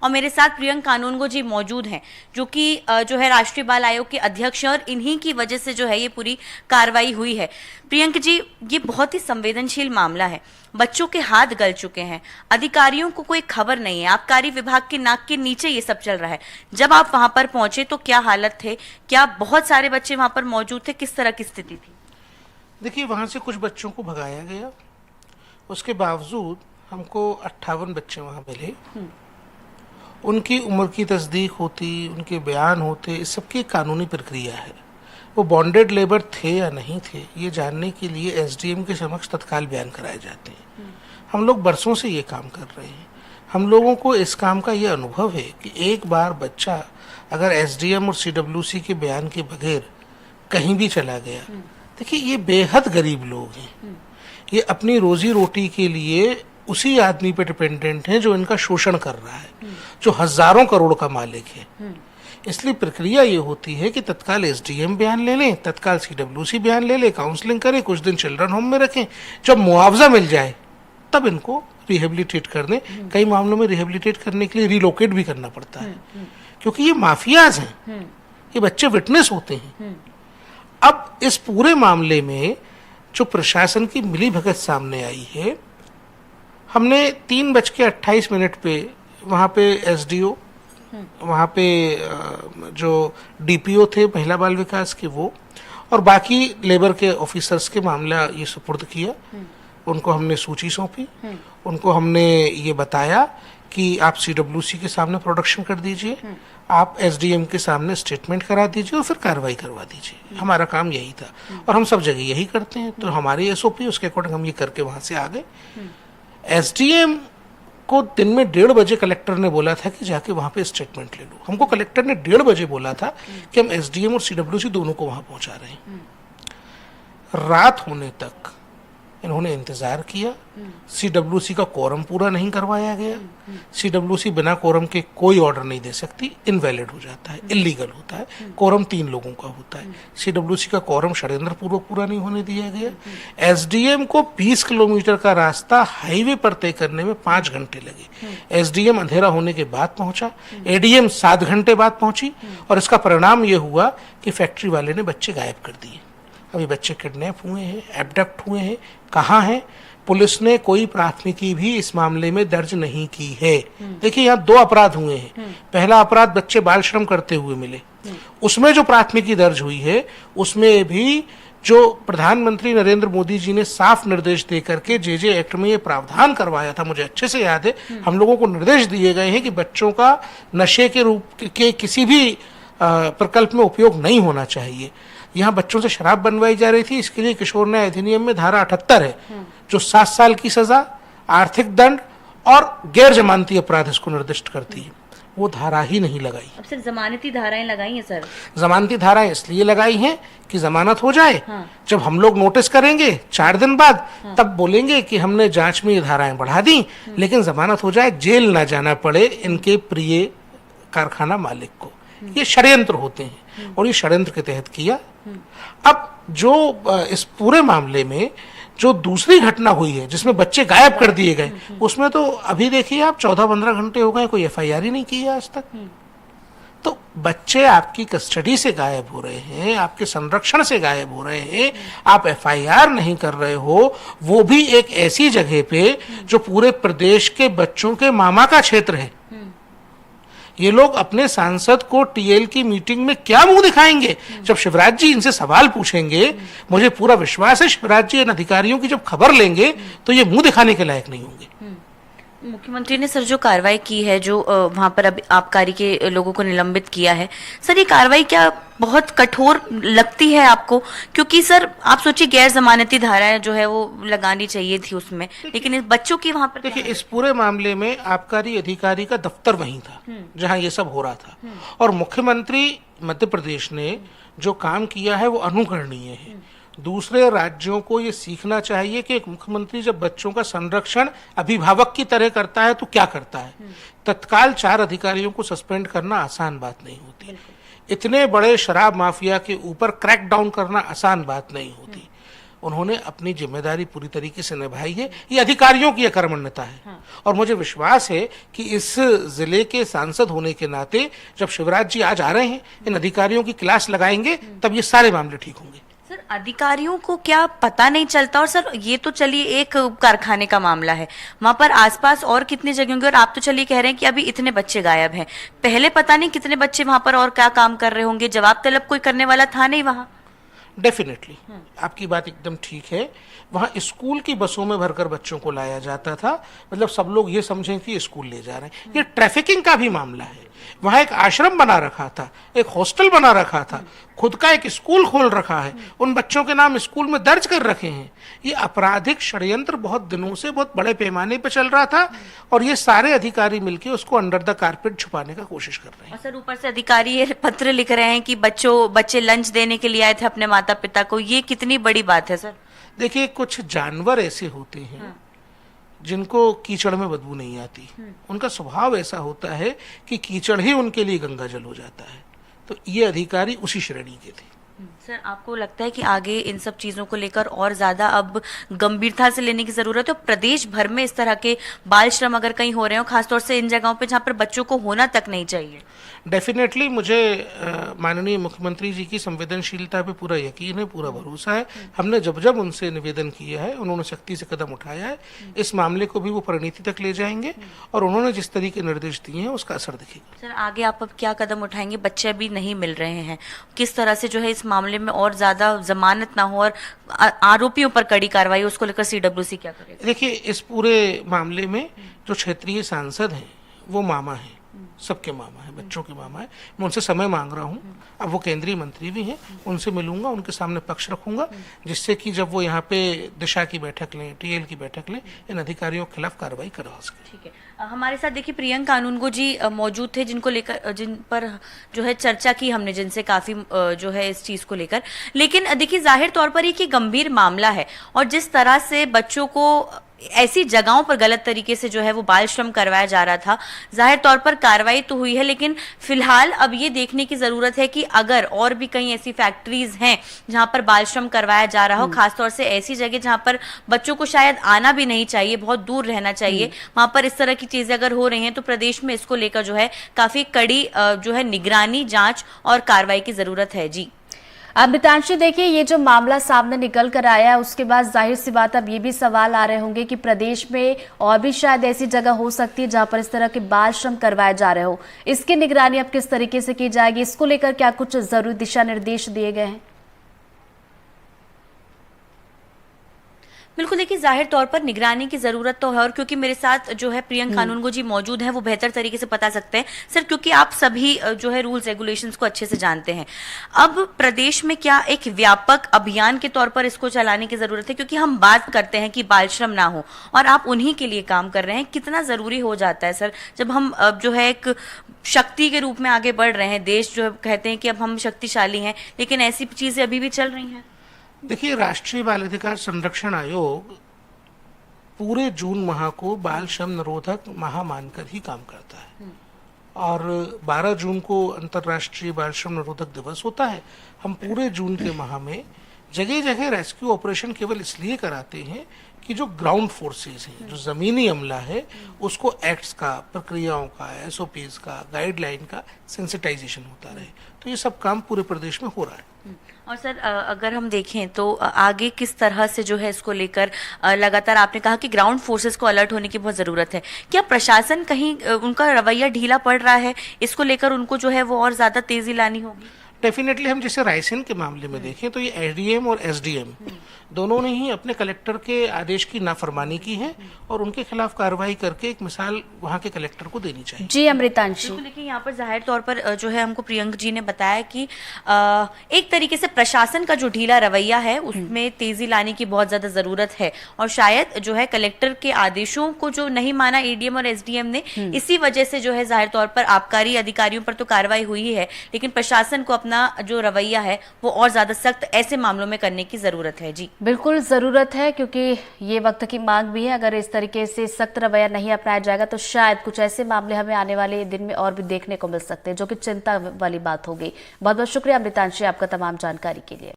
और मेरे साथ प्रियंक कानूनगो जी मौजूद हैं, जो कि जो है राष्ट्रीय बाल आयोग के अध्यक्ष हैं, और इन्हीं की वजह से जो है ये पूरी कार्रवाई हुई है। प्रियंक जी, ये बहुत ही संवेदनशील मामला है, बच्चों के हाथ गल चुके हैं, अधिकारियों को कोई खबर नहीं है, आबकारी विभाग के नाक के नीचे ये सब चल रहा है। जब आप वहां पर पहुंचे तो क्या हालत थे, क्या बहुत सारे बच्चे वहां पर मौजूद थे, किस तरह की स्थिति थी? देखिए, वहाँ से कुछ बच्चों को भगाया गया, उसके बावजूद हमको 58 बच्चे वहाँ मिले। उनकी उम्र की तस्दीक होती, उनके बयान होते, इस सब की एक कानूनी प्रक्रिया है। वो बॉन्डेड लेबर थे या नहीं थे, ये जानने के लिए एसडीएम के समक्ष तत्काल बयान कराए जाते हैं। हम लोग बरसों से ये काम कर रहे हैं। हम लोगों को इस काम का ये अनुभव है कि एक बार बच्चा अगर एसडीएम और सीडब्ल्यूसी के बयान के बगैर कहीं भी चला गया, देखिए ये बेहद गरीब लोग हैं, ये अपनी रोजी रोटी के लिए उसी आदमी पे डिपेंडेंट हैं जो इनका शोषण कर रहा है, जो हजारों करोड़ का मालिक है। इसलिए प्रक्रिया ये होती है कि तत्काल एसडीएम बयान ले लें, तत्काल सीडब्ल्यूसी बयान ले ले, काउंसलिंग करें, कुछ दिन चिल्ड्रन होम में रखें, जब मुआवजा मिल जाए तब इनको रिहेबिलिटेट कर दें। कई मामलों में रिहेबिलिटेट करने के लिए रिलोकेट भी करना पड़ता है, क्योंकि ये माफियाज हैं, ये बच्चे विटनेस होते हैं। अब इस पूरे मामले में जो प्रशासन की मिलीभगत सामने आई है, हमने 3:28 पे वहाँ पे एसडीओ, वहाँ पे जो डीपीओ थे महिला बाल विकास के, वो और बाकी लेबर के ऑफिसर्स के मामला ये सुपुर्द किया। उनको हमने सूची सौंपी, उनको हमने ये बताया कि आप सीडब्ल्यूसी के सामने प्रोडक्शन कर दीजिए, आप एसडीएम के सामने स्टेटमेंट करा दीजिए और फिर कार्रवाई करवा दीजिए। हमारा काम यही था और हम सब जगह यही करते हैं। तो हमारी एसओपी, उसके अकॉर्डिंग हम ये करके वहां से आ गए। एसडीएम को दिन में 1:30 बजे कलेक्टर ने बोला था कि जाके वहां पे स्टेटमेंट ले लो। हमको कलेक्टर ने 1:30 बजे बोला था कि हम एसडीएम और सीडब्ल्यूसी दोनों को वहां पहुंचा रहे हैं। रात होने तक इन्होंने इंतजार किया। सीडब्ल्यूसी का कोरम पूरा नहीं करवाया गया। सीडब्ल्यूसी बिना कोरम के कोई ऑर्डर नहीं दे सकती, इनवैलिड हो जाता है, इलीगल होता है। कोरम 3 लोगों का होता है। सीडब्ल्यूसी का कोरम षड्यंत्र पूर्वक पूरा नहीं होने दिया गया। एसडीएम को 20 किलोमीटर का रास्ता हाईवे पर तय करने में 5 घंटे लगे। एसडीएम अंधेरा होने के बाद पहुंचा, एडीएम 7 घंटे बाद पहुंची, और इसका परिणाम यह हुआ कि फैक्ट्री वाले ने बच्चे गायब कर दिए। अभी बच्चे किडनैप हुए हैं, एबडक्ट हुए हैं, कहाँ हैं? पुलिस ने कोई प्राथमिकी भी इस मामले में दर्ज नहीं की है। देखिए, यहाँ 2 अपराध हुए हैं। पहला अपराध बच्चे बाल श्रम करते हुए मिले, उसमें जो प्राथमिकी दर्ज हुई है उसमें भी जो प्रधानमंत्री नरेंद्र मोदी जी ने साफ निर्देश दे करके जे एक्ट में ये प्रावधान करवाया था, मुझे अच्छे से याद है, हम लोगों को निर्देश दिए गए हैं कि बच्चों का नशे के रूप के किसी भी प्रकल्प में उपयोग नहीं होना चाहिए। यहाँ बच्चों से शराब बनवाई जा रही थी, इसके लिए किशोर न्याय अधिनियम में धारा 78 है, जो 7 साल की सजा, आर्थिक दंड और गैर जमानती अपराध इसको निर्दिष्ट करती है। वो धारा ही नहीं लगाई। अब सिर्फ जमानती धाराएं लगाई हैं सर। जमानती धाराएं इसलिए लगाई हैं कि जमानत हो जाए। जब हम लोग नोटिस करेंगे 4 दिन बाद, तब बोलेंगे कि हमने जांच में ये धाराएं बढ़ा दी, लेकिन जमानत हो जाए, जेल ना जाना पड़े इनके प्रिय कारखाना मालिक को। ये षड्यंत्र होते हैं और ये षड्यंत्र के तहत किया। अब जो इस पूरे मामले में जो दूसरी घटना हुई है जिसमें बच्चे गायब कर दिए गए, उसमें तो अभी देखिए आप 14-15 घंटे हो गए, कोई एफआईआर ही नहीं की है आज तक। तो बच्चे आपकी कस्टडी से गायब हो रहे हैं, आपके संरक्षण से गायब हो रहे हैं, आप एफआईआर नहीं कर रहे हो, वो भी एक ऐसी जगह पे जो पूरे प्रदेश के बच्चों के मामा का क्षेत्र है। ये लोग अपने सांसद को टीएल की मीटिंग में क्या मुंह दिखाएंगे जब शिवराज जी इनसे सवाल पूछेंगे? मुझे पूरा विश्वास है शिवराज जी इन अधिकारियों की जब खबर लेंगे तो ये मुंह दिखाने के लायक नहीं होंगे। मुख्यमंत्री ने सर जो कार्रवाई की है, जो वहां पर अब आबकारी के लोगों को निलंबित किया है, सर ये कार्रवाई क्या बहुत कठोर लगती है आपको? क्योंकि सर आप सोचिए, गैर जमानती धाराएं जो है वो लगानी चाहिए थी उसमें, लेकिन इस बच्चों की वहां पर देखिए, इस पूरे मामले में आबकारी अधिकारी का दफ्तर वहीं था जहां ये सब हो रहा था, और मुख्यमंत्री मध्य प्रदेश ने जो काम किया है वो अनुकरणीय है। दूसरे राज्यों को ये सीखना चाहिए कि एक मुख्यमंत्री जब बच्चों का संरक्षण अभिभावक की तरह करता है तो क्या करता है। तत्काल 4 अधिकारियों को सस्पेंड करना आसान बात नहीं होती। इतने बड़े शराब माफिया के ऊपर क्रैक डाउन करना आसान बात नहीं होती। उन्होंने अपनी जिम्मेदारी पूरी तरीके से निभाई है। ये अधिकारियों की अकर्मण्यता है। और मुझे विश्वास है कि इस जिले के सांसद होने के नाते जब शिवराज जी आज आ रहे हैं, इन अधिकारियों की क्लास लगाएंगे, तब ये सारे मामले ठीक होंगे। सर, अधिकारियों को क्या पता नहीं चलता? और सर, ये तो चलिए एक कारखाने का मामला है, वहां पर आसपास और कितनी जगह होंगे, और आप तो चलिए कह रहे हैं कि अभी इतने बच्चे गायब हैं, पहले पता नहीं कितने बच्चे वहां पर और क्या काम कर रहे होंगे, जवाब तलब कोई करने वाला था नहीं वहां। डेफिनेटली आपकी बात एकदम ठीक है। वहाँ स्कूल की बसों में भरकर बच्चों को लाया जाता था, मतलब सब लोग ये समझें कि स्कूल ले जा रहे हैं। ये ट्रैफिकिंग का भी मामला है। वहाँ एक आश्रम बना रखा था, एक हॉस्टल बना रखा था, खुद का एक स्कूल खोल रखा है, उन बच्चों के नाम स्कूल में दर्ज कर रखे हैं। ये आपराधिक षड्यंत्र बहुत दिनों से बहुत बड़े पैमाने पर चल रहा था, और ये सारे अधिकारी मिलकर उसको अंडर द कारपेट छुपाने का कोशिश कर रहे हैं। और सर, ऊपर से अधिकारी ये पत्र लिख रहे हैं कि बच्चे लंच देने के लिए आए थे अपने माता पिता को। ये कितनी बड़ी बात है सर? देखिए, कुछ जानवर ऐसे होते हैं जिनको कीचड़ में बदबू नहीं आती। उनका स्वभाव ऐसा होता है कि कीचड़ ही उनके लिए गंगा जल हो जाता है। तो ये अधिकारी उसी श्रेणी के थे। सर, आपको लगता है कि आगे इन सब चीजों को लेकर और ज्यादा अब गंभीरता से लेने की जरूरत है? तो प्रदेश भर में इस तरह के बाल श्रम अगर कहीं हो रहे हो, खासतौर से इन जगहों पे जहाँ पर बच्चों को होना तक नहीं चाहिए। डेफिनेटली मुझे माननीय मुख्यमंत्री जी की संवेदनशीलता पे पूरा यकीन है, पूरा भरोसा है। हमने जब जब उनसे निवेदन किया है, उन्होंने सख्ती से कदम उठाया है। इस मामले को भी वो परिणति तक ले जाएंगे, और उन्होंने जिस तरीके निर्देश दिए हैं उसका असर दिखेगा। सर, आगे आप अब क्या कदम उठाएंगे? बच्चे अभी नहीं मिल रहे हैं, किस तरह से जो है इस मामले में और ज्यादा जमानत ना हो और आरोपियों पर कड़ी कार्रवाई, उसको लेकर सीडब्ल्यूसी क्या करेगा? देखिए, इस पूरे मामले में जो क्षेत्रीय सांसद हैं वो मामा हैं, सबके मामा है, बच्चों के मामा है। मैं उनसे समय मांग रहा हूँ। अब वो केंद्रीय मंत्री भी हैं, उनसे मिलूंगा, उनके सामने पक्ष रखूंगा, जिससे कि जब वो यहाँ पे दिशा की बैठक लें, टीएल की बैठक लें, इन अधिकारियों के खिलाफ कार्रवाई करवा सकें। ठीक है। हमारे साथ देखिए प्रियंक कानूनगो जी मौजूद थे, जिन पर जो है चर्चा की हमने, जिनसे काफी जो है इस चीज को लेकर। लेकिन देखिए, जाहिर तौर पर ये गंभीर मामला है, और जिस तरह से बच्चों को ऐसी जगहों पर गलत तरीके से जो है वो बाल श्रम करवाया जा रहा था, जाहिर तौर पर कार्रवाई तो हुई है, लेकिन फिलहाल अब ये देखने की जरूरत है कि अगर और भी कहीं ऐसी फैक्ट्रीज हैं जहां पर बाल श्रम करवाया जा रहा हो, खासतौर से ऐसी जगह जहां पर बच्चों को शायद आना भी नहीं चाहिए, बहुत दूर रहना चाहिए, वहां पर इस तरह की चीजें अगर हो रही हैं, तो प्रदेश में इसको लेकर जो है काफी कड़ी जो है निगरानी, जांच और कार्रवाई की जरूरत है। जी अमृतांशी, देखिए ये जो मामला सामने निकल कर आया है, उसके बाद जाहिर सी बात अब ये भी सवाल आ रहे होंगे कि प्रदेश में और भी शायद ऐसी जगह हो सकती है जहां पर इस तरह के बाल श्रम करवाए जा रहे हो। इसकी निगरानी अब किस तरीके से की जाएगी? इसको लेकर क्या कुछ जरूरी दिशा निर्देश दिए गए हैं? बिल्कुल, देखिए जाहिर तौर पर निगरानी की जरूरत तो है, और क्योंकि मेरे साथ जो है प्रियंक कानूनगो जी मौजूद हैं, वो बेहतर तरीके से बता सकते हैं। सर, क्योंकि आप सभी जो है रूल्स रेगुलेशंस को अच्छे से जानते हैं, अब प्रदेश में क्या एक व्यापक अभियान के तौर पर इसको चलाने की जरूरत है? क्योंकि हम बात करते हैं कि बाल श्रम ना हो, और आप उन्हीं के लिए काम कर रहे हैं। कितना जरूरी हो जाता है सर, जब हम जो है एक शक्ति के रूप में आगे बढ़ रहे हैं, देश जो कहते हैं कि अब हम शक्तिशाली हैं, लेकिन ऐसी चीजें अभी भी चल रही हैं। देखिए, राष्ट्रीय बाल अधिकार संरक्षण आयोग पूरे जून माह को बाल श्रम निरोधक माह मानकर ही काम करता है, और 12 जून को अंतर्राष्ट्रीय बाल श्रम निरोधक दिवस होता है। हम पूरे जून के माह में जगह जगह रेस्क्यू ऑपरेशन केवल इसलिए कराते हैं कि जो ग्राउंड फोर्सेस हैं, जो जमीनी अमला है, उसको एक्ट्स का, प्रक्रियाओं का, एसओपीज का, गाइडलाइन का सेंसिटाइजेशन होता रहे। तो ये सब काम पूरे प्रदेश में हो रहा है। और सर, अगर हम देखें तो आगे किस तरह से जो है इसको लेकर लगातार, आपने कहा कि ग्राउंड फोर्सेस को अलर्ट होने की बहुत ज़रूरत है, क्या प्रशासन कहीं उनका रवैया ढीला पड़ रहा है? इसको लेकर उनको जो है वो और ज़्यादा तेज़ी लानी होगी। डेफिनेटली हम जैसे रायसेन के मामले में देखें तो ये एसडीएम और एसडीएम दोनों ने ही अपने कलेक्टर के आदेश की नाफरमानी की है, और उनके खिलाफ कार्रवाई करके एक मिसाल वहां के कलेक्टर को देनी चाहिए। जी अमृतांशी, लेकिन यहाँ पर जाहिर तौर पर जो है हमको प्रियंक जी ने बताया कि एक तरीके से प्रशासन का जो ढीला रवैया है उसमें तेजी लाने की बहुत ज्यादा जरूरत है, और शायद जो है कलेक्टर के आदेशों को जो नहीं माना एडीएम और एसडीएम ने, इसी वजह से जो है जाहिर तौर पर आबकारी अधिकारियों पर तो कार्रवाई हुई है, लेकिन प्रशासन को अपना जो रवैया है वो और ज्यादा सख्त ऐसे मामलों में करने की जरूरत है। जी बिल्कुल जरूरत है, क्योंकि ये वक्त की मांग भी है। अगर इस तरीके से सख्त रवैया नहीं अपनाया जाएगा तो शायद कुछ ऐसे मामले हमें आने वाले दिन में और भी देखने को मिल सकते हैं, जो कि चिंता वाली बात होगी। बहुत बहुत शुक्रिया अमृतांशी आपका तमाम जानकारी के लिए।